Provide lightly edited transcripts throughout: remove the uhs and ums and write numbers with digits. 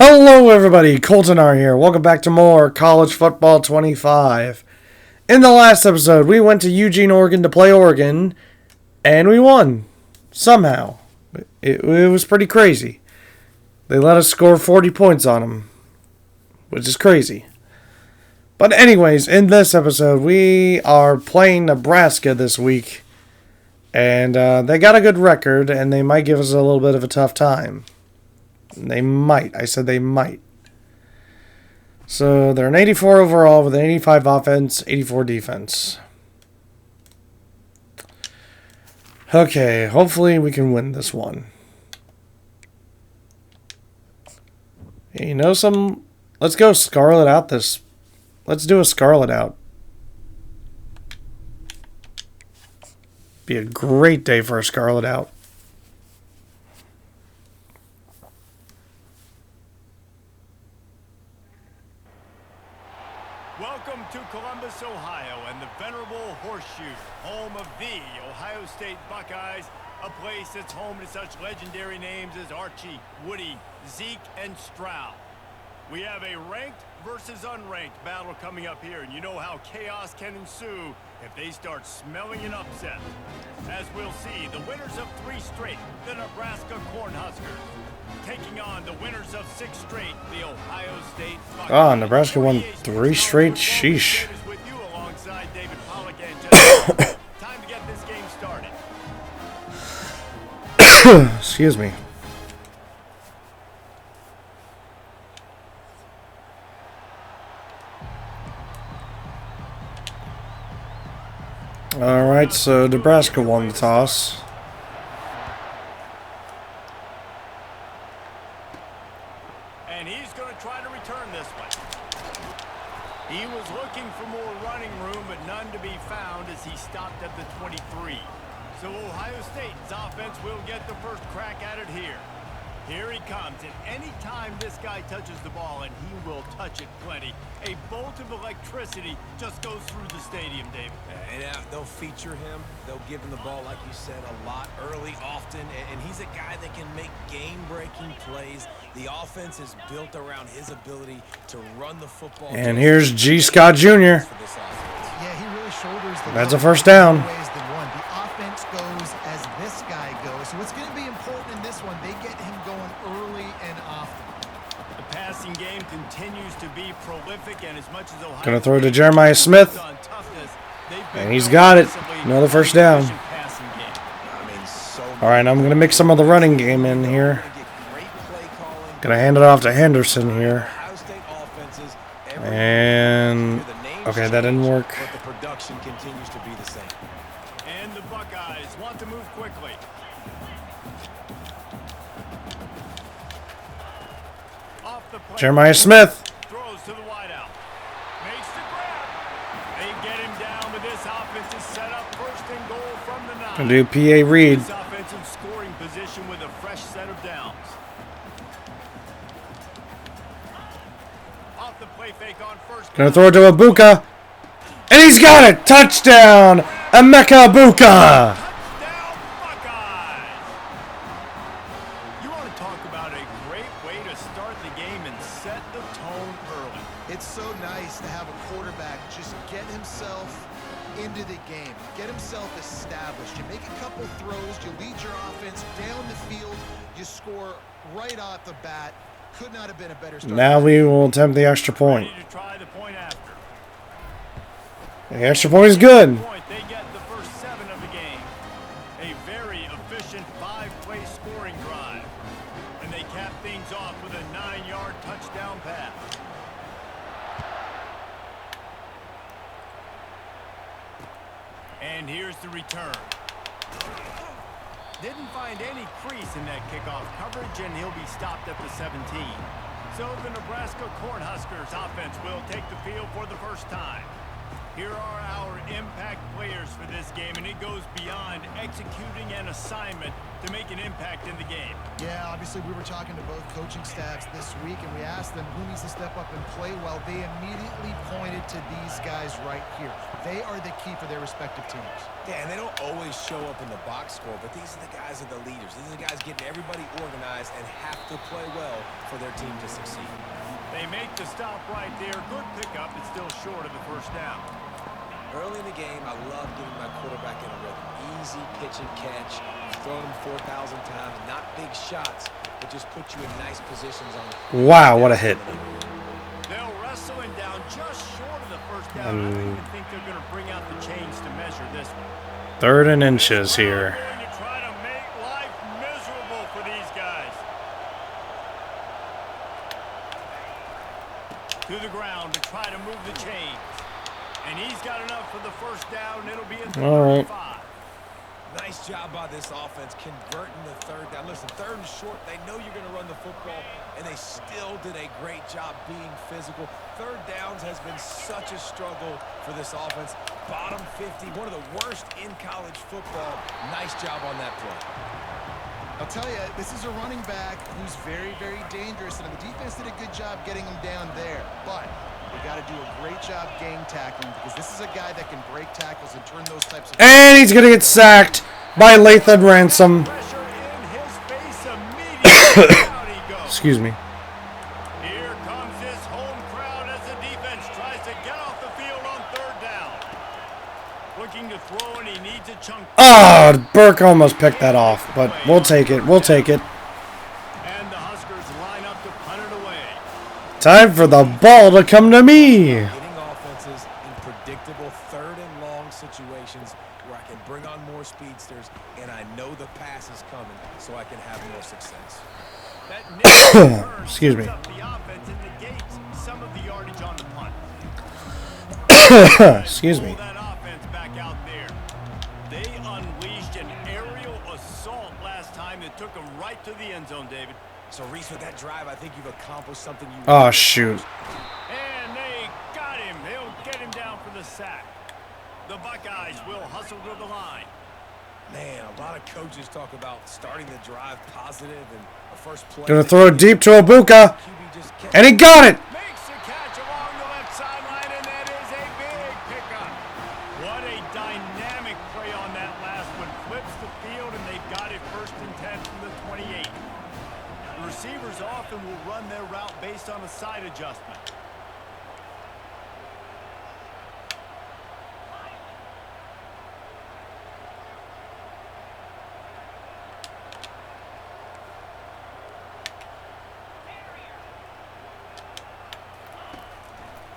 Hello everybody, Colton R here. Welcome back to more College Football 25. In the last episode, we went to Eugene, Oregon to play Oregon, and we won. Somehow. It was pretty crazy. They let us score 40 points on them, which is crazy. But anyways, in this episode, we are playing Nebraska this week, and they got a good record, and they might give us a little bit of a tough time. They might. I said they might. So they're an 84 overall with an 85 offense, 84 defense. Okay, hopefully we can win this one. You know some... Let's go Scarlet out this... Let's do a Scarlet out. Be a great day for a Scarlet out. Welcome to Columbus, Ohio, and the venerable Horseshoe, home of the Ohio State Buckeyes, a place that's home to such legendary names as Archie, Woody, Zeke, and Stroud. We have a ranked versus unranked battle coming up here, and you know how chaos can ensue if they start smelling an upset. As we'll see, the winners of 3 straight, the Nebraska Cornhuskers, taking on the winners of 6 straight, the Ohio State Buckeyes. Ah, Nebraska won 3 straight. Sheesh. With you alongside David Pollock and time to get this game started. Excuse me. Alright, so Nebraska won the toss. And he's going to try to return this one. He was looking for more running room, but none to be found as he stopped at the 23. So Ohio State's offense will get the first crack at it here. Here he comes, and any time this guy touches the ball, and he will touch it plenty, a bolt of electricity just goes through the stadium, David. And they'll feature him. They'll give him the ball, like you said, a lot early, often, and he's a guy that can make game-breaking plays. The offense is built around his ability to run the football. And here's G. Scott Jr. Yeah, he really shoulders the That's a first down. The offense goes as this guy goes. So it's going to be important in this one. They get him going early and often. The passing game continues to be prolific, and as much as Ohio Gonna throw to Jeremiah Smith. And he's got it. Another first down. Alright, I'm going to mix some of the running game in here. Gonna hand it off to Henderson here. And... okay, that didn't work. But the production continues to be the same. And the Buckeyes want to move quickly. Off the play. Jeremiah Smith. Throws to the wideout. Makes the grab. They get him down, but this offense is set up first and goal from the 9. Gonna do P.A. Reed. This offensive scoring position with a fresh set of downs. Off the play fake on first. Gonna throw it to Abuka. And he's got it! Touchdown! Emeka Abuka! Touchdown, Buckeyes! You want to talk about a great way to start the game and set the tone early. It's so nice to have a quarterback just get himself into the game, get himself established. You make a couple throws, you lead your offense down the field, you score right off the bat. Could not have been a better start. Now we will attempt the extra point. Ready to try the point after. The extra point is good. They get the first 7 of the game. A very efficient 5-play scoring drive. And they cap things off with a 9-yard touchdown pass. And here's the return. Didn't find any crease in that kickoff coverage, and he'll be stopped at the 17. So the Nebraska Cornhuskers offense will take the field for the first time. Here are our impact players for this game, and it goes beyond executing an assignment to make an impact in the game. Yeah, obviously, we were talking to both coaching staffs this week, and we asked them who needs to step up and play well. They immediately pointed to these guys right here. They are the key for their respective teams. Yeah, and they don't always show up in the box score, but these are the guys that are the leaders. These are the guys getting everybody organized and have to play well for their team to succeed. They make the stop right there. Good pickup. It's still short of the first down. Early in the game, I love getting my quarterback in a rhythm. Easy pitch and catch. You've thrown them 4,000 times. Not big shots, but just put you in nice positions on. Wow, what a hit. They'll wrestle him down just short of the first down. I don't even think they're going to bring out the chains to measure this one. 3rd and inches here. They're going to try to make life miserable for these guys. To the ground to try to move the chains. And he's got enough for the first down. It'll be a 35. Nice job by this offense converting the 3rd down. Listen, 3rd and short, they know you're going to run the football, and they still did a great job being physical. 3rd downs has been such a struggle for this offense. Bottom 50, one of the worst in college football. Nice job on that play. I'll tell you, this is a running back who's very, very dangerous, and the defense did a good job getting him down there. But we got to do a great job game tackling because this is a guy that can break tackles and turn those types of... And he's going to get sacked by Lathan Ransom. Pressure in his face immediately. Out he goes. Excuse me. Here comes this home crowd as the defense tries to get off the field on 3rd down. Looking to throw, and he needs a chunk. Oh, Burke almost picked that off, but we'll take it. We'll take it. And the Huskers line up to punt it away. Time for the ball to come to me. Getting offenses in predictable 3rd and long situations where I can bring on more speedsters, and I know the pass is coming, so I can have more success. That turn Excuse me. sets up the offense and negates some of the yardage on the punt. Excuse me. Pull that offense back out there. They unleashed an aerial assault last time that took them right to the end zone, David. So, Reese, with that drive, I think you've accomplished something you... Oh, shoot. And they got him. They'll get him down for the sack. The Buckeyes will hustle to the line. Man, a lot of coaches talk about starting the drive positive and a first play. Gonna throw it deep to Ibuka. And he got it. Makes the catch along the left sideline, and that is a big pickup. What a dynamic play on that last one. Flips the field, and they've got it 1st and 10 from the 28. The receivers often will run their route based on a side adjustment.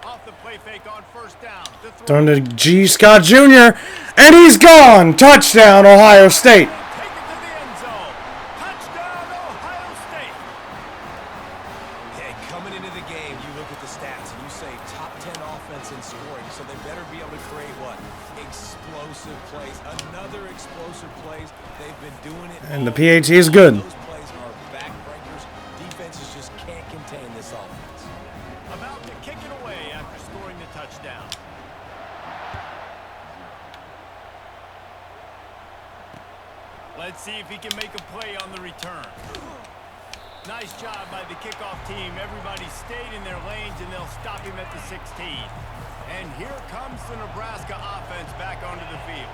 Off the play fake on 1st down. Throwing to G. Scott Jr. And he's gone. Touchdown, Ohio State. Take it to the end zone. Touchdown, Ohio State. Hey, coming into the game, you look at the stats and you say top 10 offense in scoring, so they better be able to create what? Explosive plays. Another explosive plays. They've been doing it. And the PAT is good. Those plays are backbreakers. Defenses just can't contain this offense. About to kick it away after scoring the touchdown. Let's see if he can make a play on the return. Nice job by the kickoff team. Everybody stayed in their lanes, and they'll stop him at the 16. And here comes the Nebraska offense back onto the field.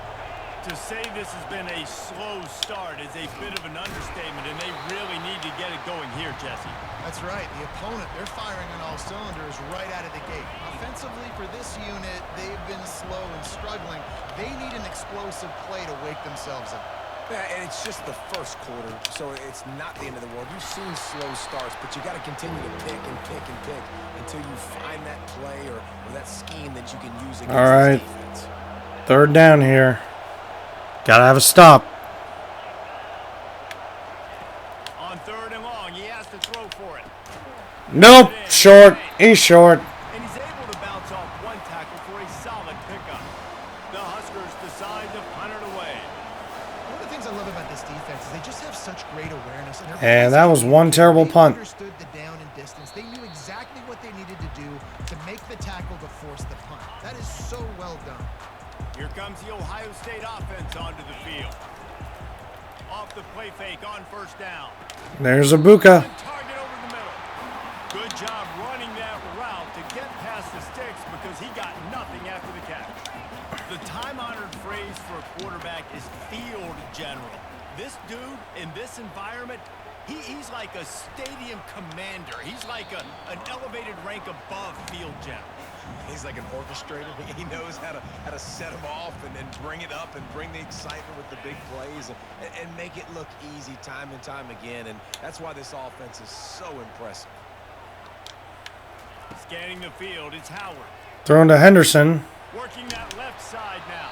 To say this has been a slow start is a bit of an understatement, and they really need to get it going here, Jesse. That's right. The opponent, they're firing on all cylinders right out of the gate. Offensively, for this unit, they've been slow and struggling. They need an explosive play to wake themselves up. Yeah, and it's just the 1st quarter, so it's not the end of the world. You've seen slow starts, but you got to continue to pick and pick and pick until you find that play or that scheme that you can use against this defense. 3rd down here. Gotta have a stop. On 3rd and long, he has to throw for it. Nope. Short. He's short. And he's able to bounce off one tackle for a solid pickup. The Huskers decide to punt it away. One of the things I love about this defense is they just have such great awareness. And that was one terrible punt. They understood the down and distance. They knew exactly what they needed to do to make the tackle to force the punt. That is so well done. Here comes the Ohio State offense onto the field. Off the play fake on first down. There's Ibuka. Target over the middle. Good job running that route to get past the sticks because he got nothing after the catch. The time-honored phrase for a quarterback is field general. This dude in this environment, he's like a stadium commander. He's like an elevated rank above field general. He's like an orchestrator. He knows how to set them off and then bring it up and bring the excitement with the big plays and make it look easy time and time again. And that's why this offense is so impressive. Scanning the field, it's Howard. Thrown to Henderson. Working that left side now.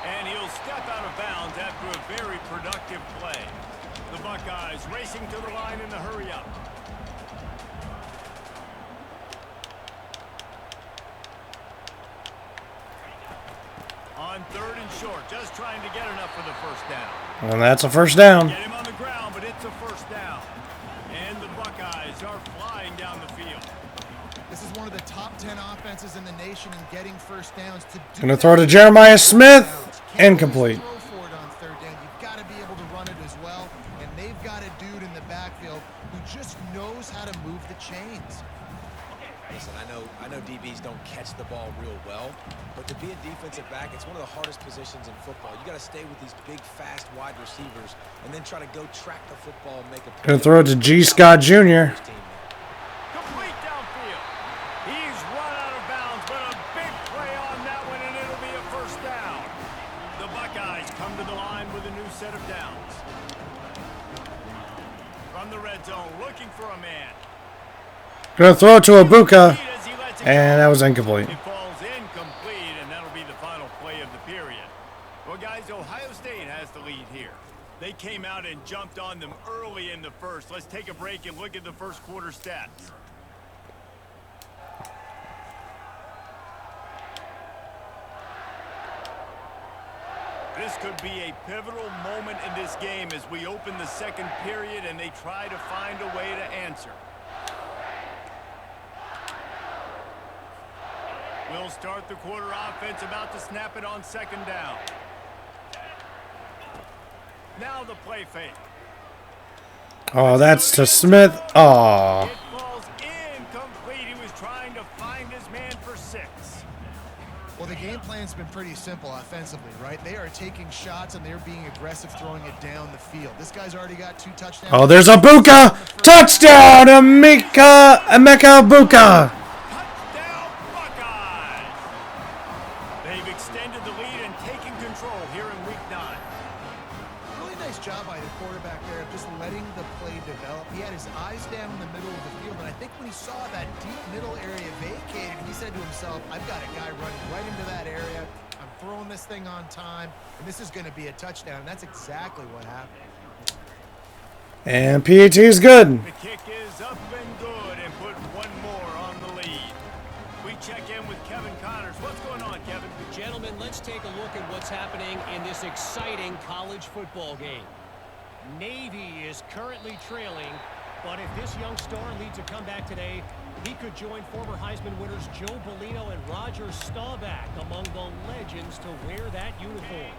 And he'll step out of bounds after a very productive play. The Buckeyes racing to the line in the hurry-up. On 3rd and short, just trying to get enough for the first down. And that's a first down. Get him on the ground, but it's a first down. And the Buckeyes are flying down the field. This is one of the top 10 offenses in the nation in getting first downs. Gonna throw to Jeremiah Smith. Incomplete. Throw for it on 3rd down. You've got to be able to run it as well. And they've got a dude in the backfield who just knows how to move the chains. Listen, I know DBs don't catch the ball real well, but to be a defensive back, it's one of the hardest positions in football. You got to stay with these big, fast wide receivers and then try to go track the football and make a play. Gonna throw it to G. Scott Jr. Complete downfield. He's run out of bounds, but a big play on that one, and it'll be a first down. The Buckeyes come to the line with a new set of downs. From the red zone, looking for a man. Gonna throw it to Ibuka. And that was incomplete. It falls incomplete, and that'll be the final play of the period. Well, guys, Ohio State has the lead here. They came out and jumped on them early in the first. Let's take a break and look at the first quarter stats. This could be a pivotal moment in this game as we open the second period and they try to find a way to answer. We'll start the quarter offense, about to snap it on 2nd down. Now the play fake. Oh, that's to Smith. Oh. It falls incomplete. He was trying to find his man for 6. Well, the game plan's been pretty simple offensively, right? They are taking shots and they're being aggressive, throwing it down the field. This guy's already got 2 touchdowns. Oh, there's Ibuka. Touchdown, Emeka Ibuka. Touchdown, Buckeyes! They've extended the lead and taken control here in week 9. Really nice job by the quarterback there of just letting the play develop. He had his eyes down in the middle of the field, and I think when he saw that deep middle area vacated, he said to himself, I've got a guy running right into that area. I'm throwing this thing on time, and this is going to be a touchdown. And that's exactly what happened. And PAT is good. The kick is up and good and put one more on the lead. We check in with Kevin Connors. What's going on, Kevin? Gentlemen, let's take a look at what's happening in this exciting college football game. Navy is currently trailing, but if this young star leads a comeback today, he could join former Heisman winners Joe Bellino and Roger Staubach among the legends to wear that uniform.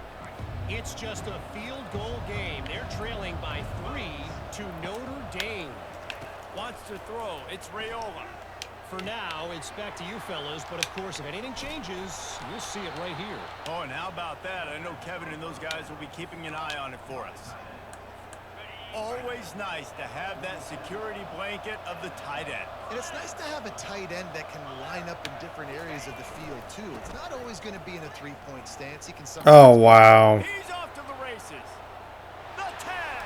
It's just a field goal game. They're trailing by 3 to Notre Dame. Wants to throw. It's Raiola. For now, it's back to you fellas, but of course, if anything changes, you'll see it right here. Oh, and how about that? I know Kevin and those guys will be keeping an eye on it for us. Always nice to have that security blanket of the tight end. And it's nice to have a tight end that can line up in different areas of the field, too. It's not always going to be in a 3-point stance. He can sometimes... Oh, wow. He's off to the races. The tag.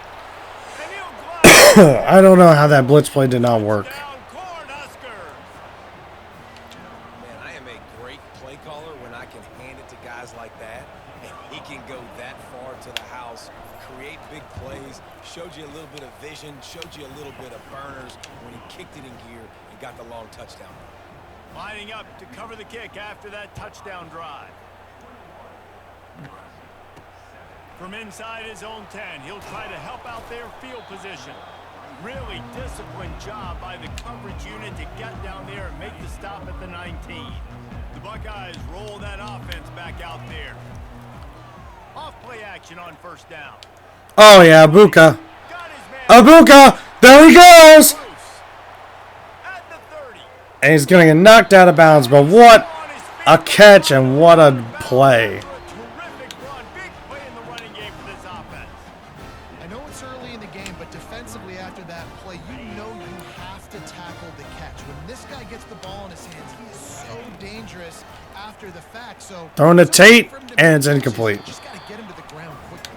And he'll glide. I don't know how that blitz play did not work. Down Cornhuskers. Man, I am a great play caller when I can hand it to guys like that. And he can go that far to the house, create big plays, showed you a little bit of vision, showed you a little bit of burners when he kicked it in gear and got the long touchdown. Lining up to cover the kick after that touchdown drive. From inside his own 10, he'll try to help out their field position. Really disciplined job by the coverage unit to get down there and make the stop at the 19. The Buckeyes roll that offense back out there. Off play action on 1st down. Oh, yeah, Abuka. Abuka! There he goes! At the 30. And he's going to get knocked out of bounds, but what a catch and what a play. A terrific run. Big play in the running game for this offense. I know it's early in the game, but defensively after that play, you know you have to tackle the catch. When this guy gets the ball in his hands, he is so dangerous after the fact. So Throwing to Tate, and it's incomplete. Just got to get him to the ground quickly.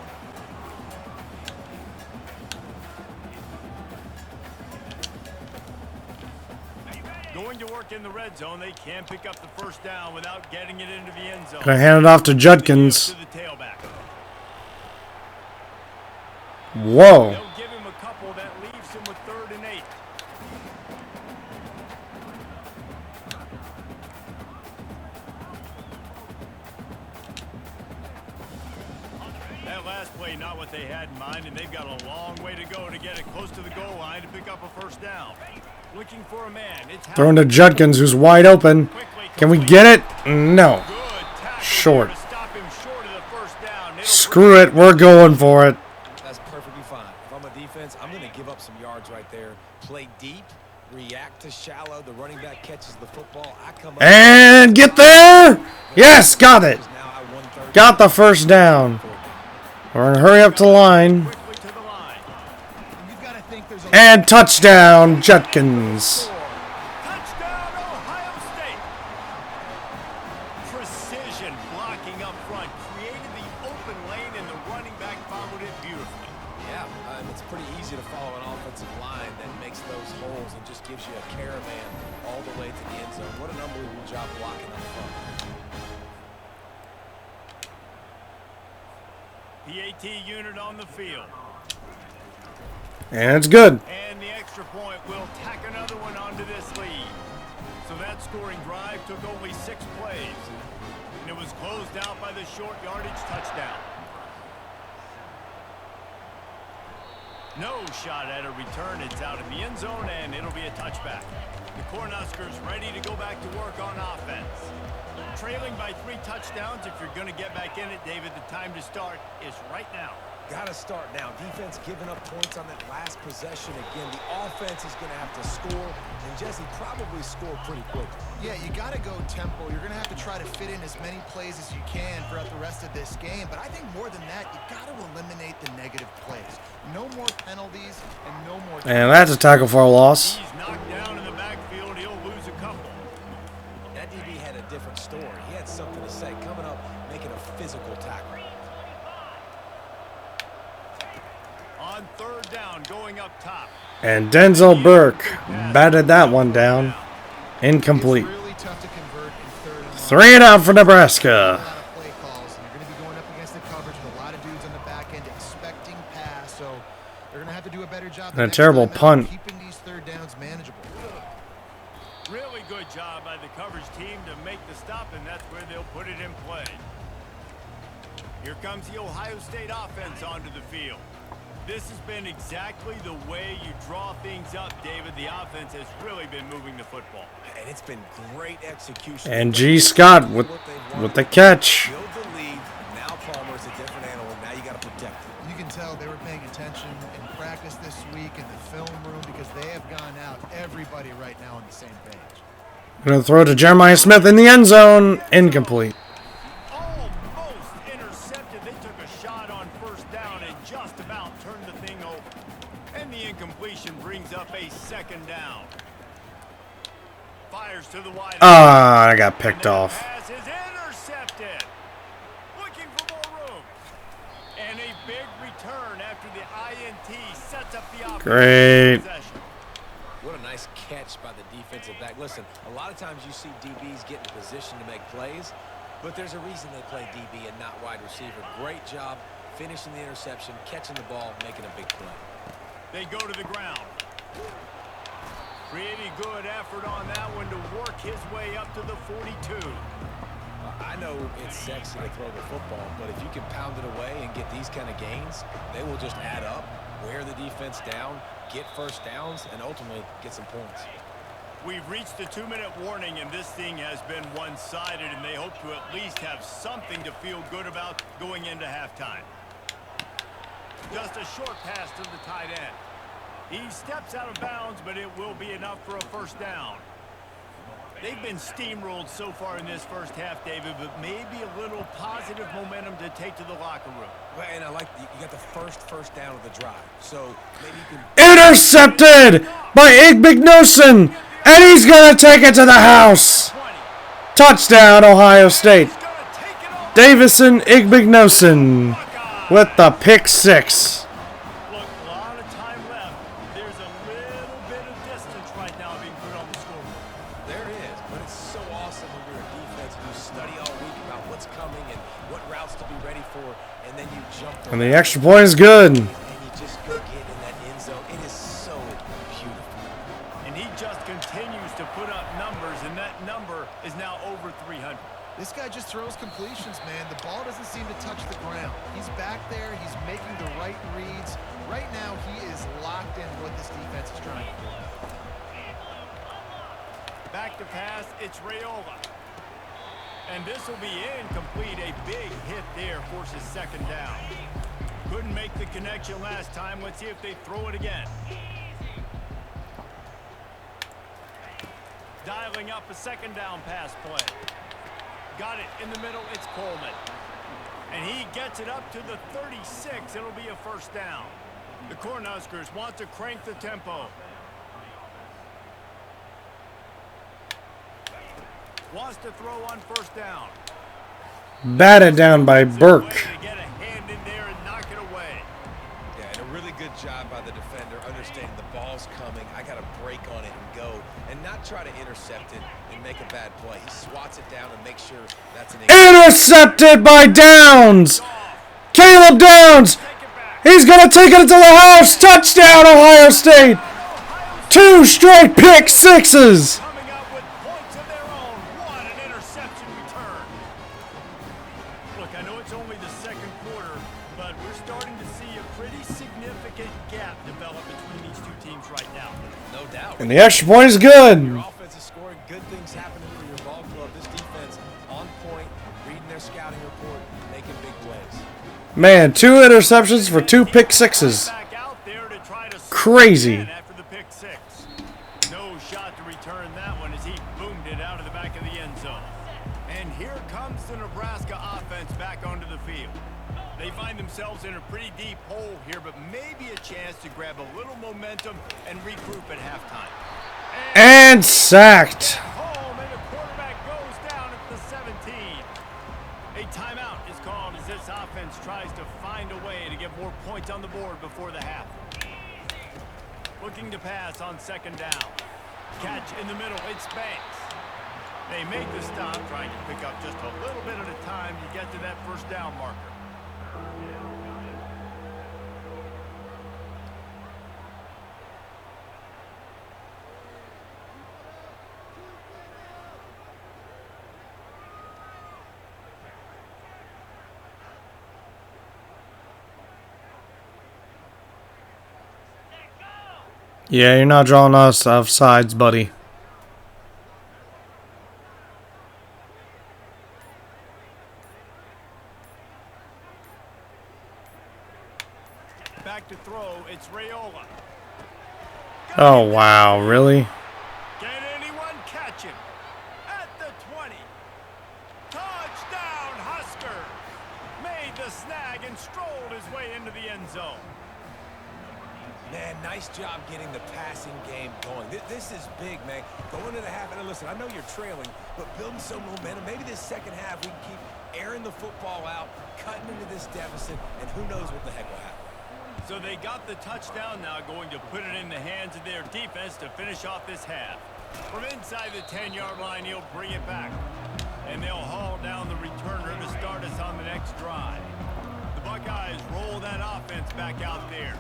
Going to work in the red zone. They can pick up the first down without getting it into the end zone. Gonna hand it off to Judkins. To the tailback. Whoa. They'll give him a couple that leaves him with 3rd and 8. That last play, not what they had in mind, and they've got a long way to go to get it close to the goal line to pick up a first down. Looking for a man. It's Throwing to Judkins, who's wide open. Can we get it? No. Good tackle Short. there to stop him short of the first down. It'll Screw it. We're going for it. That's perfectly fine. If I'm a defense, I'm going to give up some yards right there. Play deep, react to shallow. The running back catches the football. I come up And get there. Yes, got it. Got the first down. We're going to hurry up to the line. quickly to the line. You've got to think there's a And touchdown, Judkins. Touchdown, Ohio State. Precision blocking up front. Created the open lane, and the running back followed it beautifully. Yeah, it's pretty easy to follow an offensive line that makes those holes and just gives you a caravan all the way to the end zone. What an unbelievable job blocking up front. PAT unit on the field. And it's good. And the extra point will tack another one onto this lead. So that scoring drive took only 6 plays. And it was closed out by the short yardage touchdown. No shot at a return. It's out of the end zone, and it'll be a touchback. The Cornhuskers ready to go back to work on offense. Trailing by 3 touchdowns. If you're going to get back in it, David, the time to start is right now. Got to start now. Defense giving up points on that last possession. Again, the offense is going to have to score, and Jesse probably score pretty quickly. Yeah, you got to go tempo. You're going to have to try to fit in as many plays as you can throughout the rest of this game. But I think more than that, you got to eliminate the negative plays. No more penalties and no more. And that's a tackle for a loss. He's knocked down in the backfield. He'll lose a couple. That DB had a different story. He had something to say. Coming up, making a physical tackle. On 3rd down, going up top. And Denzel Burke batted that one down. Incomplete. It's really tough to convert in 3rd and 3 and out for a Nebraska. lot of play calls, and you're going to be going up against the coverage with a lot of dudes on the back end expecting pass, so they're going to have to do a better job. And a terrible punt. Keeping these 3rd downs manageable. Really good job by the coverage team to make the stop, and that's where they'll put it in play. Here comes the Ohio State offense onto the field. This has been exactly the way you draw things up, David. The offense has really been moving the football. And it's been great execution. And G. Scott with the catch. Build the lead. Now Palmer's a different animal. Now you got to protect him. You can tell they were paying attention in practice this week in the film room because they have gone out, everybody right now on the same page. Gonna throw to Jeremiah Smith in the end zone. Incomplete. Almost intercepted. They took a shot on 1st down and just about turned the thing over. And the incompletion brings up a 2nd down. Fires to the wide. Ah, I got picked off. Pass is intercepted. Looking for more room. And a big return after the INT sets up the offense. Great. Possession. What a nice catch by the defensive back. Listen, a lot of times you see DBs get in position to make plays, but there's a reason they play DB and not wide receiver. Great job finishing the interception, catching the ball, making a big play. They go to the ground. Pretty good effort on that one to work his way up to the 42. I know it's sexy to throw the football, but if you can pound it away and get these kind of gains, they will just add up, wear the defense down, get first downs, and ultimately get some points. We've reached the 2-minute warning, and this thing has been one-sided, and they hope to at least have something to feel good about going into halftime. Just a short pass to the tight end. He steps out of bounds, but it will be enough for a first down. They've been steamrolled so far in this first half, David, but maybe a little positive momentum to take to the locker room. Well, and I like you got the first down of the drive. So maybe you can... Intercepted by Igbignosin, and he's going to take it to the house. Touchdown, Ohio State. Davison Igbignosin with the pick six. Look, a lot of time left. There's a little bit of distance right now being put on the scoreboard. There is, but it's so awesome when you're a defense and you study all week about what's coming and what routes to be ready for, and then you jump. And the extra point is good. And you just go get in that end zone. It is so beautiful. And he just continues to put up numbers, and that number is now over 300. This guy just throws completions, man. The ball doesn't seem to touch the ground. He's back there. He's making the right reads. Right now, he is locked in what this defense is trying to do. Back to pass, it's Raiola. And this will be incomplete. A big hit there forces second down. Couldn't make the connection last time. Let's see if they throw it again. Dialing up a second down pass play. Got it in the middle, it's Coleman. And he gets it up to the 36. It'll be a first down. The Cornhuskers want to crank the tempo. Wants to throw on first down. Batted down by Burke. To get a hand in there and knock it away. Yeah, and a really good job by the defender understanding the ball's coming. I got to break on it and go and not try to intercept it and make a bad play. He swats it down and makes sure that's an Intercepted by Downs. Caleb Downs. He's going to take it to the house. Touchdown, Ohio State. 2 straight pick sixes. Coming up with points of their own. What an interception return. Look, I know it's only the second quarter, but we're starting to see a pretty significant gap develop between these two teams right now. no doubt. And the extra point is good. Your offense is scoring, good things happening for your ball club. This defense on point, reading their scouting report, making big plays. Man, 2 interceptions for 2 pick sixes. Back out there to try to Crazy. after the pick six. No shot to return that one as he boomed it out of the back of the end zone. And here comes the Nebraska offense back onto the field. They find themselves in a pretty deep hole here, but maybe a chance to grab a little momentum and regroup at halftime. And sacked. Home, and the quarterback goes down at the 17. A timeout is called as this offense tries to find a way to get more points on the board before the half. Looking to pass on second down. Catch in the middle, it's Banks. They make the stop, trying to pick up just a little bit at a time to get to that first down marker. Yeah, you're not drawing us off sides, buddy. Back to throw, it's Raiola. Oh, wow, really? Can anyone catch him? At the 20. Touchdown, Husker! Made the snag and strolled his way into the end zone. Man, nice job getting the passing game going. This is big, man. Going to the half, and listen, I know you're trailing, but building some momentum. Maybe this second half we can keep airing the football out, cutting into this deficit, and who knows what the heck will happen. So they got the touchdown now, going to put it in the hands of their defense to finish off this half. From inside the 10-yard line, he'll bring it back. And they'll haul down the returner to start us on the next drive. The Buckeyes roll that offense back out there.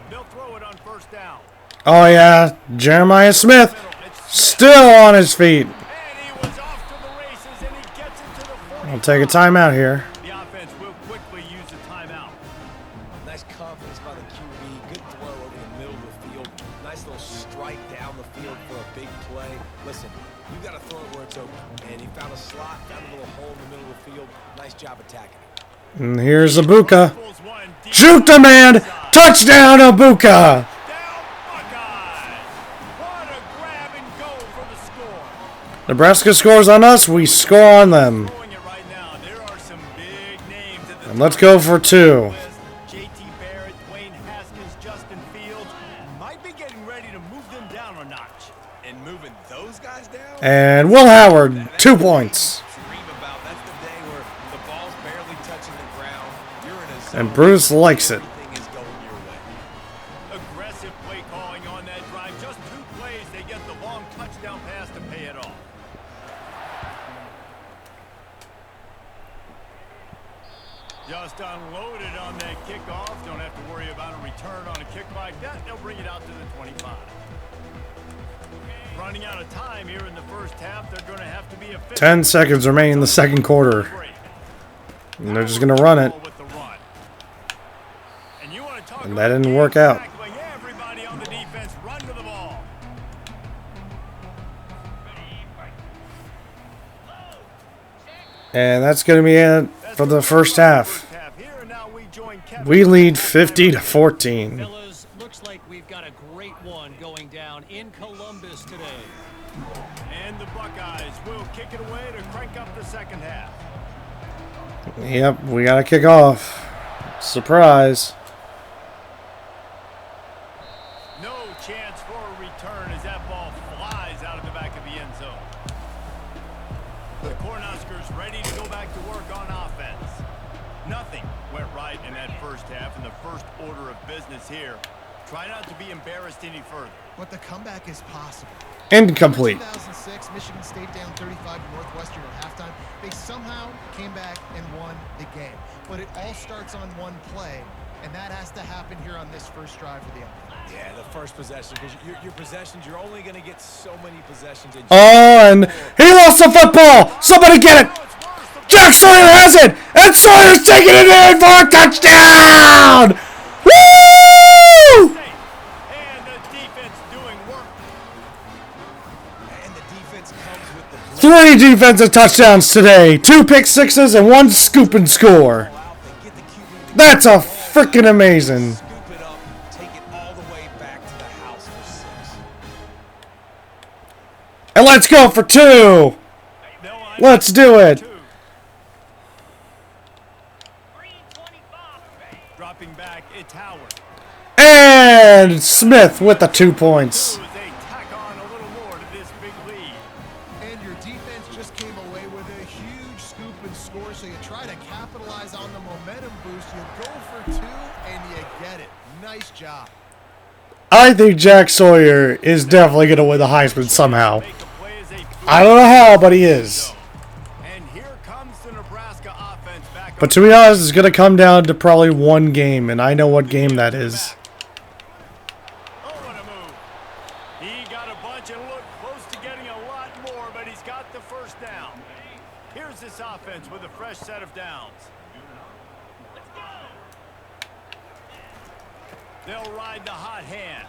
They'll throw it on first down. Oh, yeah. Jeremiah Smith still on his feet. And he was off to the races, and he gets it to the 40. I'll take a timeout here. The offense will quickly use a timeout. Nice confidence by the QB. Good throw over the middle of the field. Nice little strike down the field for a big play. Listen, you got to throw it where it's open. And he found a slot, found a little hole in the middle of the field. Nice job attacking it. And here's Ibuka. Juked a man. Touchdown, Ibuka. Down Buckeyes. What a grab and go for the score. Nebraska scores on us. We score on them. Throwing it right now. There are some big names at the And let's go for 2. JT Barrett, Dwayne Haskins, Justin Fields might be getting ready to move them down a notch. And moving those guys down. And Will Howard, 2 points. Dream about. That's the day where the ball's barely touching the ground. You're in a zone. And Bruce likes it. Everything is going your way. Aggressive play calling on that drive. Just 2 plays, they get the long touchdown pass to pay it off. Just unloaded on that kickoff. Don't have to worry about a return on a kick like that. They'll bring it out to the 25. Running out of time here in the first half. They're going to have to be efficient. 10 seconds remain in the second quarter. And they're just going to run it. And that didn't work out. Everybody on the defense, run to the ball. And that's going to be it for the first half. We lead 50-14. Fellas, looks like we've got a great one going down in Columbus today. And the Buckeyes will kick it away to crank up the second half. Yep, we got to kick off. Surprise. No chance for a return as that ball flies out of the back of the end zone. The Cornhuskers ready to go back to work on offense. Nothing went right in that first half, and the first order of business here. Try not to be embarrassed any further. But the comeback is possible. Incomplete. 2006, Michigan State down 35 to Northwestern at halftime. They somehow came back and won the game. But it all starts on one play, and that has to happen here on this first drive for the offense. Yeah, the first possession, because your possessions, you're only going to get so many possessions. And And he lost the football. Somebody get it. Jack Sawyer has it. And Sawyer's taking it in for a touchdown. Woo! And the defense doing work. the defense comes with the 3 defensive touchdowns today. 2 pick sixes and 1 scoop and score. out. They get the QB to That's a freaking amazing. scoop it up, take it all the way back to the house for 6. And let's go for 2. Let's do it. Dropping back, it's Howard. And Smith with the 2 points. They tack on a little more to this big lead. And your defense just came away with a huge scoop and score, so you try to capitalize on the momentum boost. You go for 2, and you get it. Nice job. I think Jack Sawyer is definitely going to win the Heisman somehow. Make a play as they boot I don't know how, but he is. And here comes the Nebraska offense back. But to be honest, it's going to come down to probably one game, and I know what game that is. Oh, what a move. He got a bunch and looked close to getting a lot more, but he's got the first down. Here's this offense with a fresh set of downs. They'll ride the hot hand.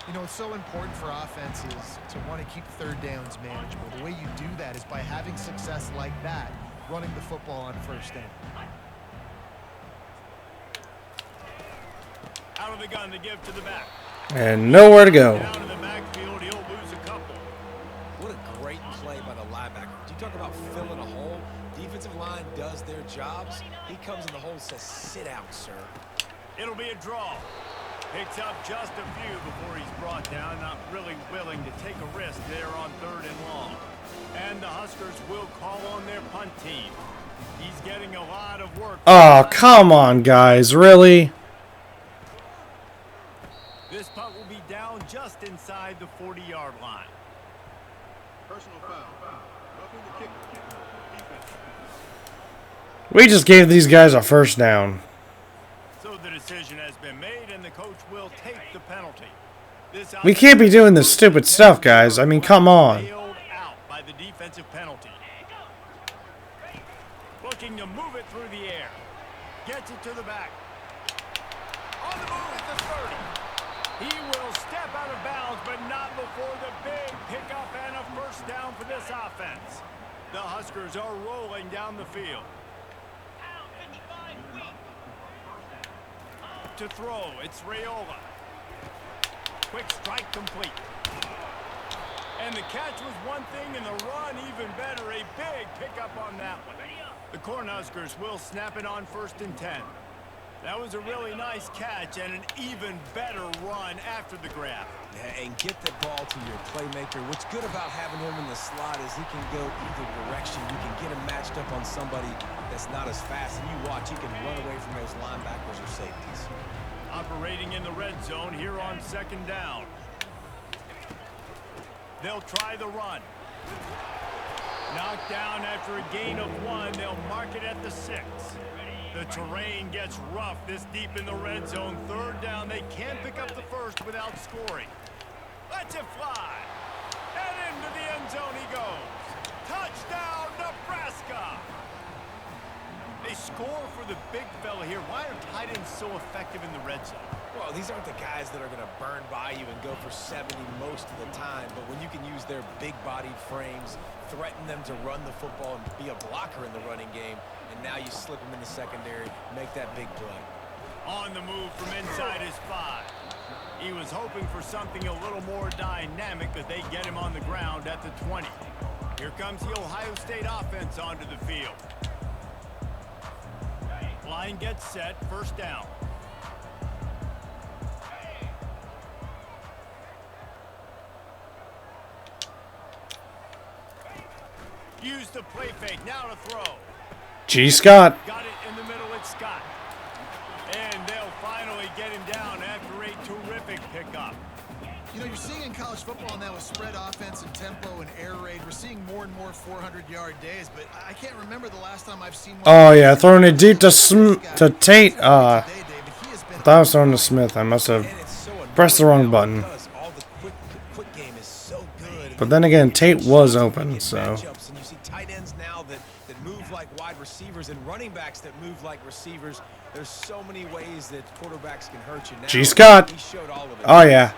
You know, it's so important for offenses to want to keep third downs manageable. The way you do that is by having success like that, running the football on first down. Out of the gun to give to the back. And nowhere to go. Down in the backfield, he'll lose a couple. What a great play by the linebacker. You talk about filling a hole. Defensive line does their jobs. He comes in the hole and says, sit out, sir. It'll be a draw. Picks up just a few before he's brought down. Not really willing to take a risk there on 3rd and long. And the Huskers will call on their punt team. He's getting a lot of work. Oh, come on, guys. Really? This punt will be down just inside the 40-yard line. Personal foul. Roughing the kicker. Defense. We just gave these guys a first down. So the decision has been made, and the coach will take the penalty. This We can't be doing this stupid stuff, guys. I mean, come on. bailed out by the defensive penalty. Looking to move it through the air. Gets it to the back. On the move at the 30. He will step out of bounds, but not before the big pickup and a first down for this offense. The Huskers are rolling down the field. to throw. It's Raiola. Quick strike complete. And the catch was one thing, and the run even better. A big pickup on that one. The Cornhuskers will snap it on 1st and 10. That was a really nice catch and an even better run after the grab. Yeah, and get the ball to your playmaker. What's good about having him in the slot is he can go either direction. You can get him matched up on somebody that's not as fast, and you watch, he can run away from those linebackers or safeties. Operating in the red zone here on 2nd down. They'll try the run. Knocked down after a gain of 1. They'll mark it at the 6. The terrain gets rough this deep in the red zone. 3rd down. They can't pick up the first without scoring. Lets it fly. And into the end zone he goes. Touchdown, Nebraska. They score for the big fella here. Why are tight ends so effective in the red zone? Well, these aren't the guys that are going to burn by you and go for 70 most of the time, but when you can use their big-bodied frames, threaten them to run the football and be a blocker in the running game, and now you slip them in the secondary, make that big play. On the move from inside his 5. He was hoping for something a little more dynamic, but they get him on the ground at the 20. Here comes the Ohio State offense onto the field. Line gets set, 1st down. Use the play fake, now to throw. G. Scott. Got it in the middle, it's Scott. And they'll finally get him down after a terrific pickup. You know, you're seeing in college football now with spread offense and tempo and air raid, we're seeing more and more 400-yard days, but I can't remember the last time I've seen one. Oh, yeah, throwing it deep to Tate. I thought I was throwing to Smith. I must have pressed the wrong button. But then again, Tate was open, so. And you see tight ends now that move like wide receivers and running backs that move like receivers. There's so many ways that quarterbacks can hurt you now. G. Scott. He showed all of it. Oh, yeah.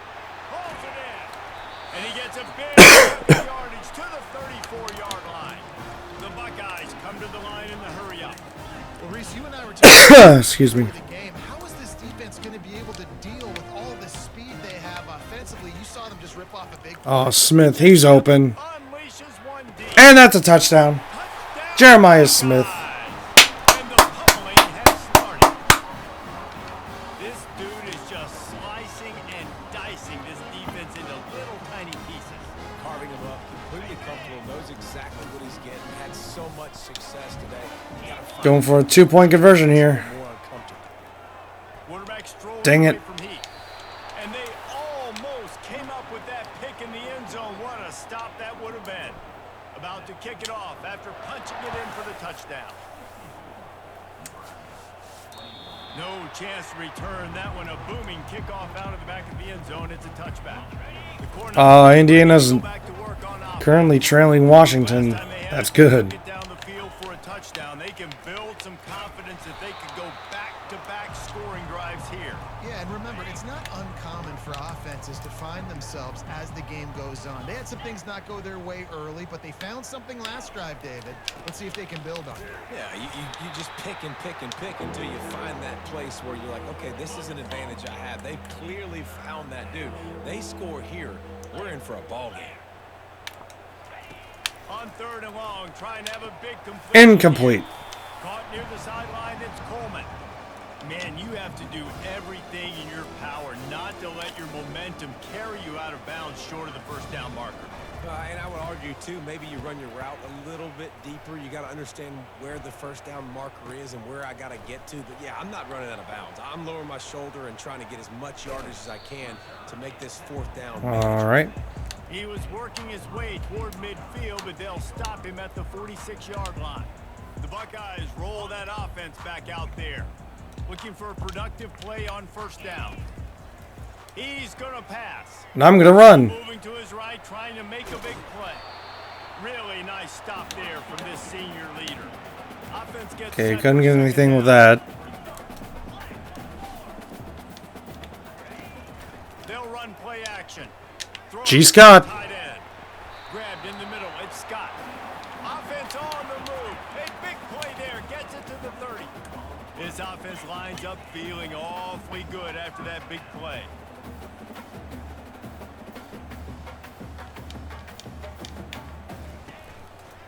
Pulls it in. And he gets a big yardage to the 34-yard line. The Buckeyes come to the line in the hurry up. Well, Reese, you and I were talking Excuse me. before the game. How is this defense going to be able to deal with all the speed they have offensively? You saw them just rip off a big Oh, Smith, he's open. Unleashes one deep. And that's a touchdown. Touchdown, Jeremiah Smith. And the pummeling has started. This dude is just slicing and dicing this defense into little tiny pieces. Carving him up, completely comfortable, knows exactly what he's getting. Had so much success today. You gotta find Going for a 2-point conversion here. more uncomfortable. Quarterback strolls Dang away it. from heat. And they almost came up with that pick in the end zone. What a stop that would have been. About to kick it off after punching it in for the touchdown. No chance to return that one. A booming kickoff out of the back of the end zone. It's a touchback. The corner Indiana's go back to work on offense. currently trailing Washington. Last time they had That's to good. get down the field for a touchdown. They can build some confidence that they could go back-to-back scoring drives here. Yeah, and remember, it's not uncommon for offenses to find themselves as the game goes on. They had some things not go their way early, but they found something last drive, David. Let's see if they can build on it. Yeah, you just pick and pick and pick until you find that place where you're like, okay, this is an advantage I have. They clearly found that dude. They score here. We're in for a ball game. On 3rd and long, trying to have a big complete. Incomplete. Caught near the sideline, it's Coleman. Man, you have to do everything in your power not to let your momentum carry you out of bounds short of the 1st down marker. And I would argue, too, maybe you run your route a little bit deeper. You got to understand where the 1st down marker is and where I got to get to. But, yeah, I'm not running out of bounds. I'm lowering my shoulder and trying to get as much yardage as I can to make this 4th down. All right. He was working his way toward midfield, but they'll stop him at the 46-yard line. The Buckeyes roll that offense back out there. Looking for a productive play on 1st down. He's going to pass. And I'm going to run. Moving to his right, trying to make a big play. Really nice stop there from this senior leader. Offense gets Okay, set couldn't for get 2nd anything down. with that. They'll run play action. Throw G. it Scott. to the tight end. Grabbed in the middle. It's Scott. Offense on the move. A big play there. Gets it to the 30. This offense lines up feeling awfully good after that big play.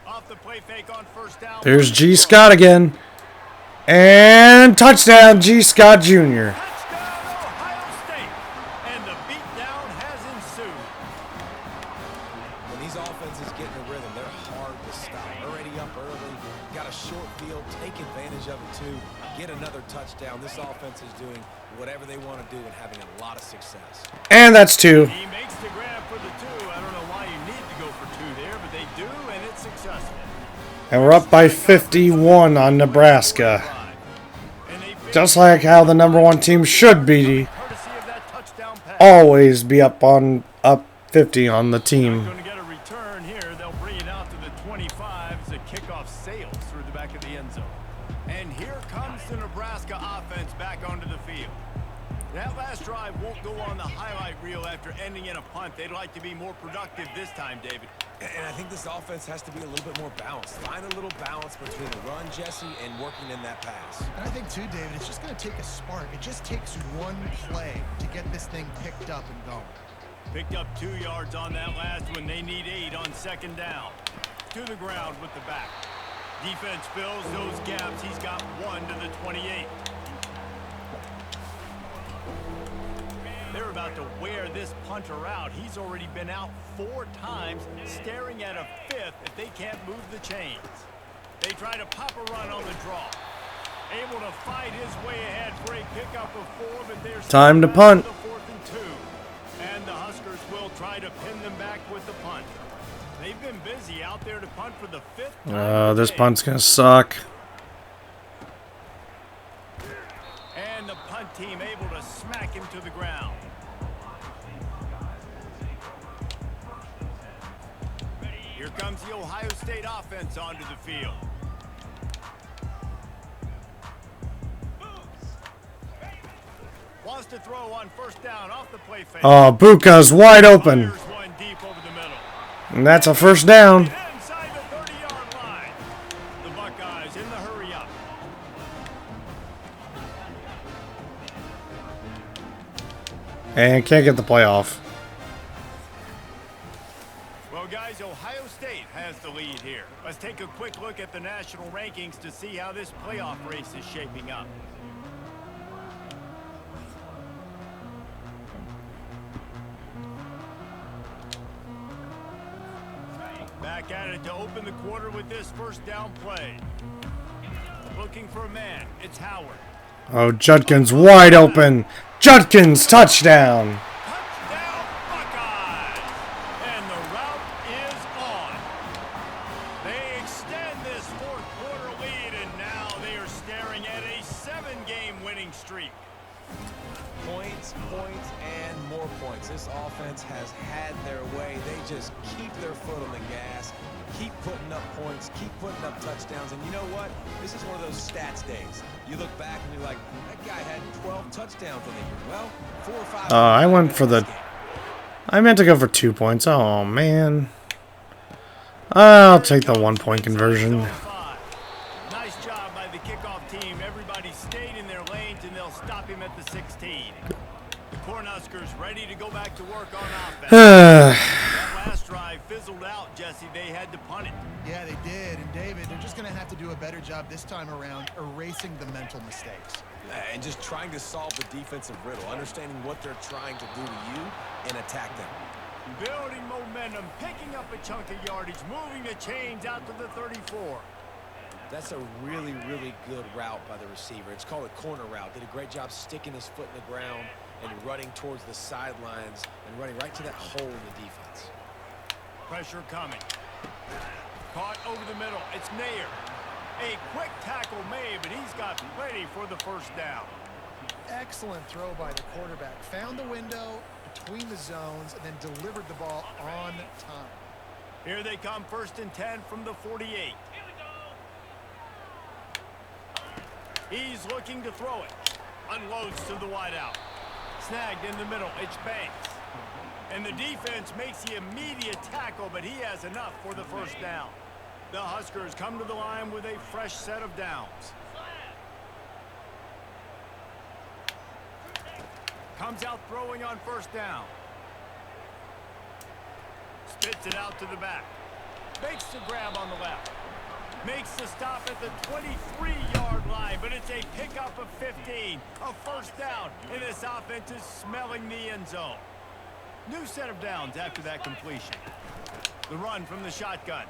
Off the play fake on first down. There's G. Scott again. And touchdown, G. Scott Jr. Touchdown, Ohio State. And the beatdown has ensued. When these offenses get in a rhythm, they're hard to stop. Already up early, got a short field, take advantage of it too. Get another touchdown. This offense is doing whatever they want to do and having a lot of success. And that's 2. He makes the grab for the 2. I don't know why you need to go for 2 there, but they do, and it's successful. And we're up by 51 on Nebraska. Just like how the #1 team should be. Always be up 50 on the team. Going to get a return here. They'll bring it out to the 25 as the kickoff sails through the back of the end zone. And here comes the Nebraska offense back onto the field. That last drive won't go on the highlight reel after ending in a punt. They'd like to be more productive this time, David. And I think this offense has to be a little bit more balanced. Find a little balance between the run, Jesse, and working in that pass. And I think, too, David, it's just going to take a spark. It just takes one play to get this thing picked up and going. Picked up 2 yards on that last one. They need 8 on second down. To the ground with the back. Defense fills those gaps. He's got 1 to the 28. They're about to wear this punter out. He's already been out 4 times, staring at a 5th if they can't move the chains. They try to pop a run on the draw. Able to fight his way ahead for a pickup of 4, but there's time to punt. The 4th and 2. And the Huskers will try to pin them back with the punt. They've been busy out there to punt for the 5th time. This punt's gonna suck. And the punt team able to smack him to the ground. Here comes the Ohio State offense onto the field. Wants to throw on first down off the play fake. Oh, Buka's wide open. Fires one deep over the middle. And that's a first down. Inside the 30-yard line. The Buckeyes in the hurry up. And can't get the play off. Well, guys, Ohio State has the lead here. Let's take a quick look at the national rankings to see how this playoff race is shaping up. Back at it to open the quarter with this first down play. Looking for a man. It's Howard. Oh, Judkins wide open. Judkins touchdown. Touchdown, Buckeyes! And the route is on. They extend this 4th quarter lead, and now they are staring at a 7-game winning streak. Points, points, and more points. This offense has had their way. They just keep their foot on the gas, keep putting up points, keep putting up touchdowns. And you know what? This is one of those stats days. You look back and you're like, that guy had 12 touchdowns in the year. Well, 4 or 5. I went for the... I meant to go for 2 points. Oh, man. I'll take the 1-point conversion. Nice job by the kickoff team. Everybody stayed in their lanes, and they'll stop him at the 16. The Cornhuskers ready to go back to work on offense. That last drive fizzled out, Jesse. They had to punt it. Yeah, they did. And, David, they're just going to have to do a better job this time around erasing the mental mistakes. And just trying to solve the defensive riddle, understanding what they're trying to do to you and attack them. Building momentum, picking up a chunk of yardage, moving the chains out to the 34. That's a really, really good route by the receiver. It's called a corner route. Did a great job sticking his foot in the ground and running towards the sidelines and running right to that hole in the defense. Pressure coming. Caught over the middle. It's Nair. A quick tackle made, but he's got plenty for the first down. Excellent throw by the quarterback. Found the window between the zones and then delivered the ball on time. Here they come, 1st and 10 from the 48. He's looking to throw it. Unloads to the wideout. Snagged in the middle. It's Banks. And the defense makes the immediate tackle, but he has enough for the first down. The Huskers come to the line with a fresh set of downs. Comes out throwing on first down. Spits it out to the back. Makes the grab on the left. Makes the stop at the 23-yard line, but it's a pickup of 15. A first down, and this offense is smelling the end zone. New set of downs after that completion. The run from the shotgun.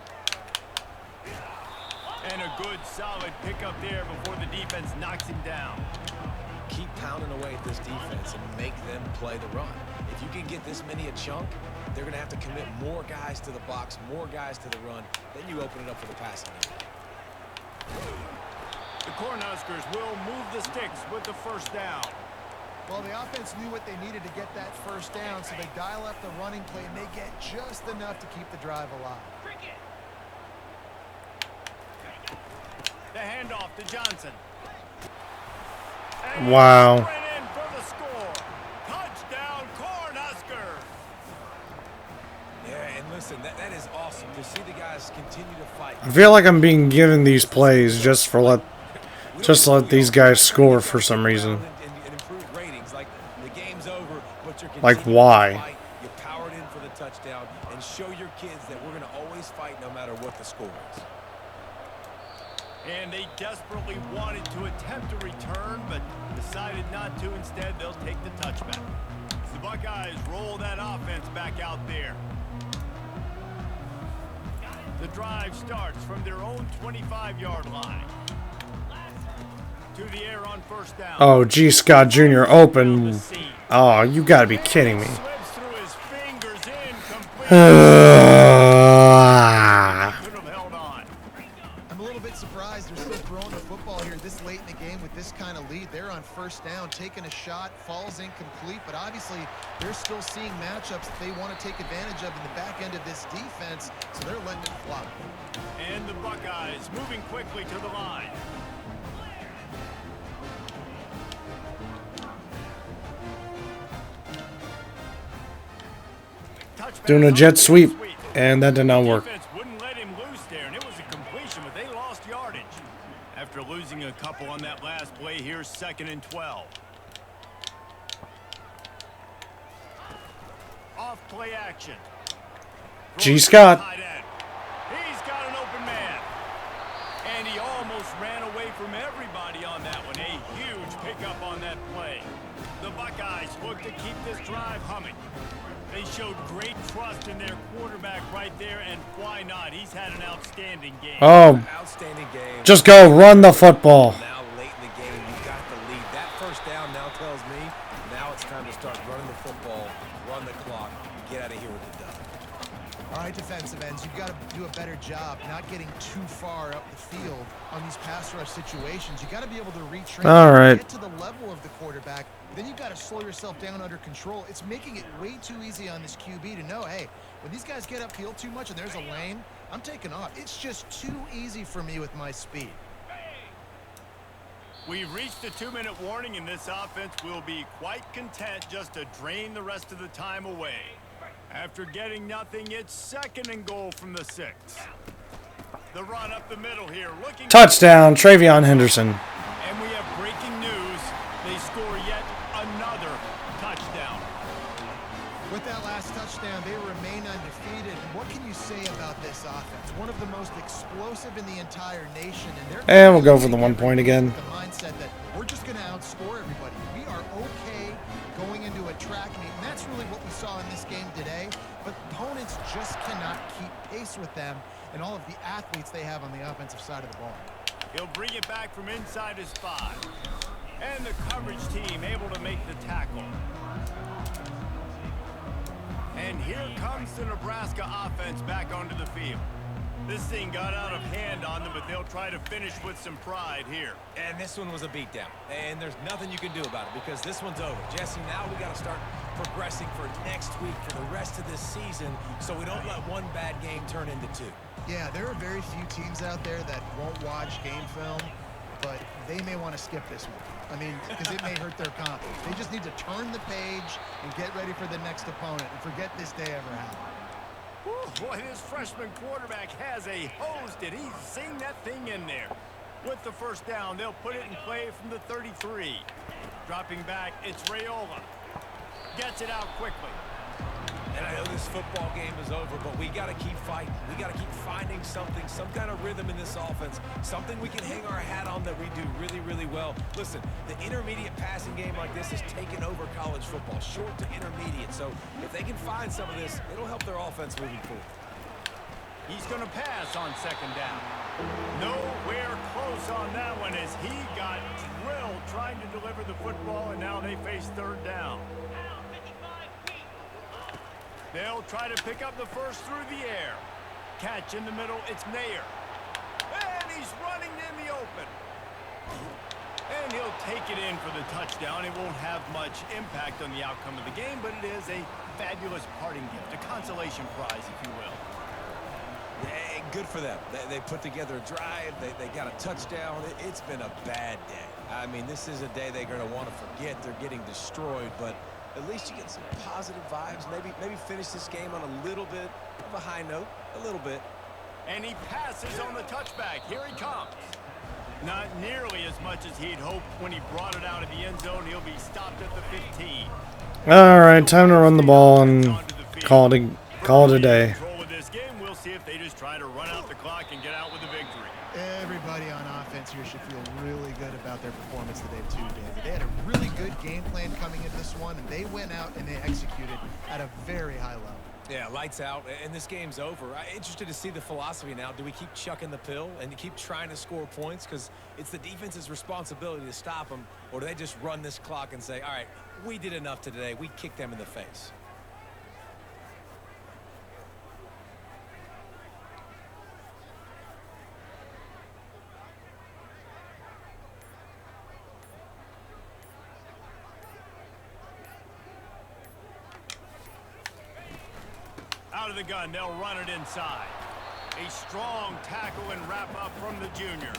And a good, solid pickup there before the defense knocks him down. Keep pounding away at this defense and make them play the run. If you can get this many a chunk, they're going to have to commit more guys to the box, more guys to the run. Then you open it up for the passing game. The Cornhuskers will move the sticks with the first down. Well, the offense knew what they needed to get that first down, so they dial up the running play, and they get just enough to keep the drive alive. The handoff to Johnson. Wow. Right in for the score. Touchdown, Cornhuskers. Yeah, and listen, that is awesome to see the guys continue to fight. I feel like I'm being given these plays just to let these guys score for some reason. And improve ratings. Like, the game's over, but you're Like, continuing why? to fight. You powered in for the touchdown and show your kids that we're going to always fight no matter what the score is. And they desperately wanted to attempt a return, but decided not to. Instead, they'll take the touchback. The Buckeyes roll that offense back out there. The drive starts from their own 25-yard line. To the air on first down. Oh, G. Scott Jr. open. Oh, you gotta be kidding me. Slips through his fingers, incomplete. Could have held on. I'm a little bit surprised they're still throwing the football here this late in the game with this kind of lead. They're on first down, taking a shot, falls incomplete, but obviously they're still seeing matchups that they want to take advantage of in the back end of this defense, so they're letting it fly. And the Buckeyes moving quickly to the line. Doing a jet sweep, and that did not work. Defense wouldn't let him loose there, and it was a completion, but they lost yardage. After losing a couple on that last play, here's 2nd and 12. Off play action. G. Scott. He's got an open man. And he almost ran away from everybody on that one. A huge pickup on that play. The Buckeyes look to keep this drive humming. They showed great trust in their quarterback right there, and why not? He's had an outstanding game. Oh, Outstanding game. just go run the football. Now late in the game, you got the lead. That first down now tells me now it's time to start running the football, run the clock, get out of here with the dub. All right, defensive ends, you've got to do a better job not getting too far up the field on these pass rush situations. You got to be able to retrain, get to the level of the quarterback. Then you've got to slow yourself down under control. It's making it way too easy on this QB to know, hey, when these guys get upfield too much and there's a lane, I'm taking off. It's just too easy for me with my speed. We've reached the 2-minute warning, and this offense will be quite content just to drain the rest of the time away. After getting nothing, it's 2nd and goal from the 6. The run up the middle here. Looking Touchdown, Travion Henderson. And we have breaking news. They score yet another touchdown. With that last touchdown, they remain undefeated. What can you say about this offense? One of the most explosive in the entire nation. And we'll go for the 1 point again. The mindset that we're just going to outscore everybody. We are okay going into a track meet, and that's really what we saw in this game today. But opponents just cannot keep pace with them and all of the athletes they have on the offensive side of the ball. He'll bring it back from inside his 5. And the coverage team able to make the tackle. And here comes the Nebraska offense back onto the field. This thing got out of hand on them, but they'll try to finish with some pride here. And this one was a beatdown. And there's nothing you can do about it because this one's over. Jesse, now we got to start progressing for next week, for the rest of this season, so we don't let one bad game turn into 2. Yeah, there are very few teams out there that won't watch game film, but they may want to skip this one. I mean, because it may hurt their confidence. They just need to turn the page and get ready for the next opponent and forget this day ever happened. Whew, boy, this freshman quarterback has a hose. Did he sing that thing in there? With the first down, they'll put it in play from the 33. Dropping back, it's Raiola. Gets it out quickly. And I know this football game is over, but we got to keep fighting. We got to keep finding something, some kind of rhythm in this offense, something we can hang our hat on that we do really, really well. Listen, the intermediate passing game like this has taken over college football, short to intermediate. So if they can find some of this, it'll help their offense moving forward. He's going to pass on second down. Nowhere close on that one as he got drilled trying to deliver the football, and now they face third down. They'll try to pick up the first through the air. Catch in the middle, it's Nair. And he's running in the open. And he'll take it in for the touchdown. It won't have much impact on the outcome of the game, but it is a fabulous parting gift, a consolation prize, if you will. Hey, good for them. They put together a drive. They got a touchdown. It's been a bad day. I mean, this is a day they're going to want to forget. They're getting destroyed, but at least you get some positive vibes. Maybe finish this game on a little bit of a high note, a little bit. And he passes on the touchback. Here he comes. Not nearly as much as he'd hoped when he brought it out of the end zone. He'll be stopped at the 15. All right, time to run the ball and call it a day. This game, we'll see if they just try to run out the clock and get out with a victory. Everybody on offense here should feel really good about their performance today too, David. They had a really good game plan coming into this one, and they went out and they executed at a very high level. Yeah, lights out, and this game's over. I'm interested to see the philosophy now. Do we keep chucking the pill and keep trying to score points? Because it's the defense's responsibility to stop them, or do they just run this clock and say, all right, we did enough today. We kicked them in the face. Out of the gun, they'll run it inside. A strong tackle and wrap up from the junior.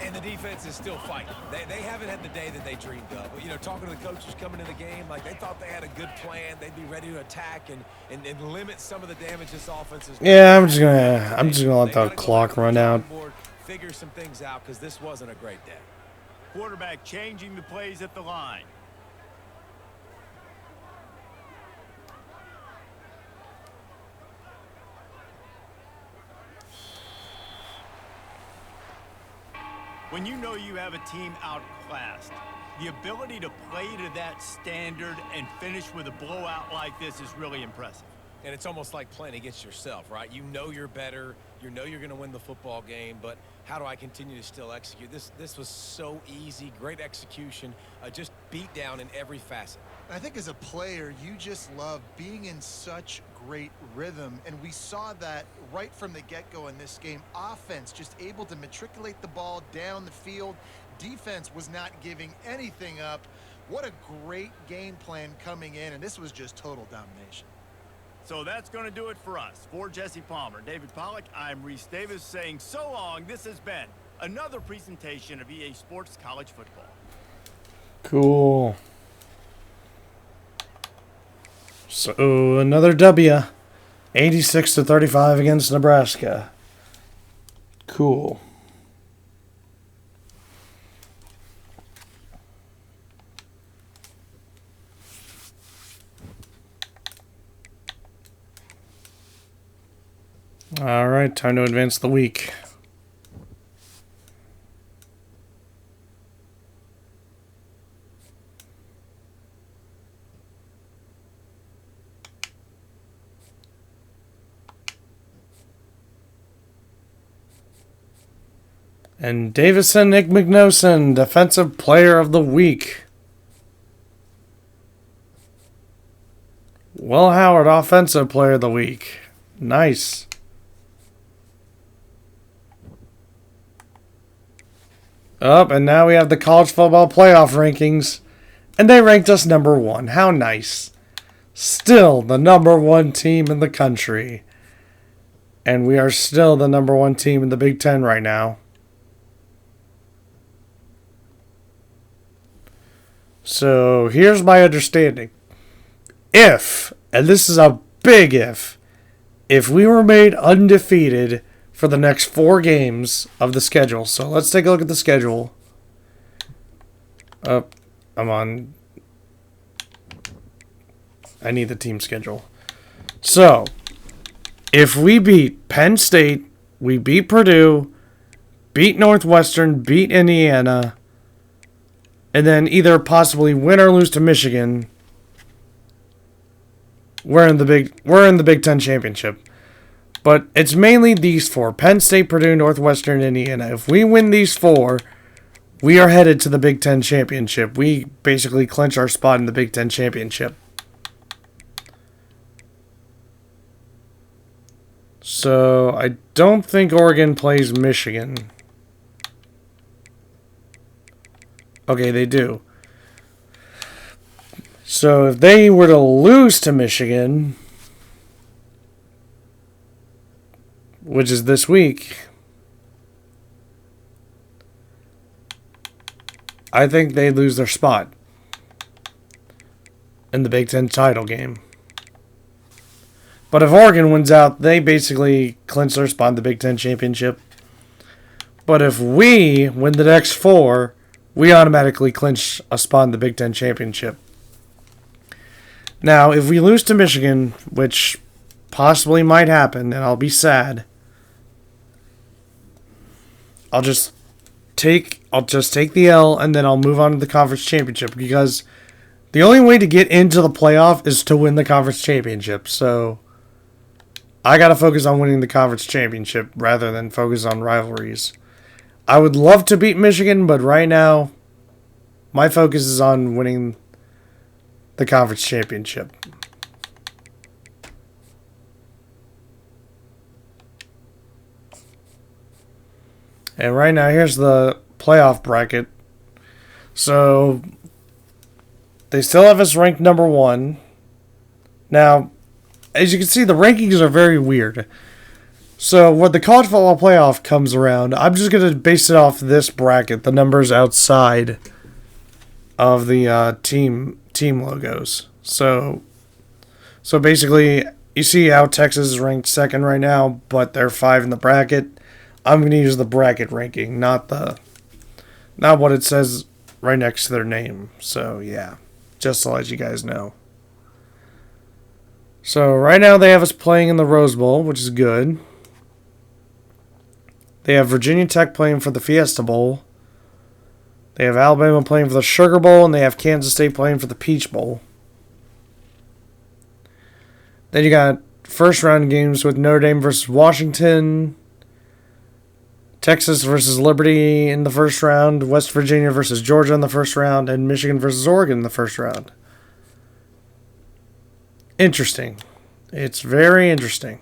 And the defense is still fighting. They haven't had the day that they dreamed of. You know, talking to the coaches coming in the game, like they thought they had a good plan. They'd be ready to attack and limit some of the damage this offense is. Yeah, I'm just gonna let the clock run out. Figure some things out because this wasn't a great day. Quarterback changing the plays at the line. When you know you have a team outclassed, the ability to play to that standard and finish with a blowout like this is really impressive. And it's almost like playing against yourself, right? You know you're better. You know you're going to win the football game, but how do I continue to still execute? This was so easy, great execution, just beat down in every facet. I think as a player, you just love being in such great rhythm, and we saw that right from the get-go in this game. Offense just able to matriculate the ball down the field. Defense was not giving anything up. What a great game plan coming in, and this was just total domination. So that's going to do it for us. For Jesse Palmer, David Pollack, I'm Reese Davis saying so long. This has been another presentation of EA Sports College Football. Cool. So another W, 86-35 against Nebraska. Cool. All right, time to advance the week. And Davison Nick McNosen, Defensive Player of the Week. Will Howard, Offensive Player of the Week. Nice. Up, and now we have the college football playoff rankings, and they ranked us number 1. How nice. Still the number 1 team in the country. And we are still the number 1 team in the Big Ten right now. So here's my understanding. If, and this is a big if we were made undefeated for the next 4 games of the schedule. So let's take a look at the schedule. I'm on I need the team schedule. So, if we beat Penn State, we beat Purdue, beat Northwestern, beat Indiana, and then either possibly win or lose to Michigan, we're in the Big Ten championship. But it's mainly these four: Penn State, Purdue, Northwestern, Indiana. If we win these four, we are headed to the Big Ten championship. We basically clinch our spot in the Big Ten championship. So, I don't think Oregon plays Michigan. Okay, they do. So, if they were to lose to Michigan, which is this week, I think they lose their spot in the Big Ten title game. But if Oregon wins out, they basically clinch their spot in the Big Ten championship. But if we win the next four, we automatically clinch a spot in the Big Ten championship. Now, if we lose to Michigan, which possibly might happen, and I'll be sad, I'll just take the L, and then I'll move on to the conference championship, because the only way to get into the playoff is to win the conference championship. So I got to focus on winning the conference championship rather than focus on rivalries. I would love to beat Michigan, but right now my focus is on winning the conference championship. And right now, here's the playoff bracket. So, they still have us ranked number 1. Now, as you can see, the rankings are very weird. So, when the college football playoff comes around, I'm just going to base it off this bracket, the numbers outside of the team logos. So basically, you see how Texas is ranked 2nd right now, but they're 5 in the bracket. I'm going to use the bracket ranking, not what it says right next to their name. So, yeah, just to let you guys know. So, right now they have us playing in the Rose Bowl, which is good. They have Virginia Tech playing for the Fiesta Bowl. They have Alabama playing for the Sugar Bowl, and they have Kansas State playing for the Peach Bowl. Then you got first round games with Notre Dame versus Washington, Texas versus Liberty in the first round, West Virginia versus Georgia in the first round, and Michigan versus Oregon in the first round. Interesting. It's very interesting.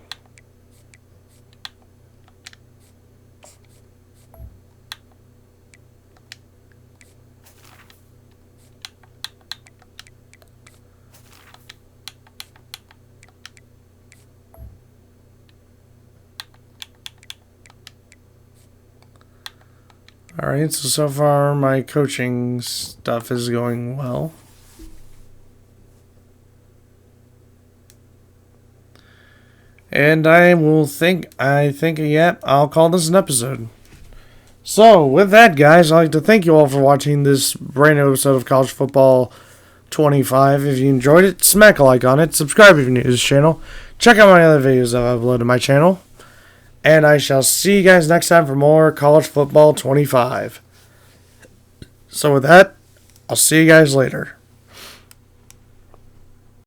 Alright, so far my coaching stuff is going well. And I'll call this an episode. So, with that, guys, I'd like to thank you all for watching this brand new episode of College Football 25. If you enjoyed it, smack a like on it, subscribe if you're new to this channel, check out my other videos I've uploaded to my channel. And I shall see you guys next time for more College Football 25. So with that, I'll see you guys later.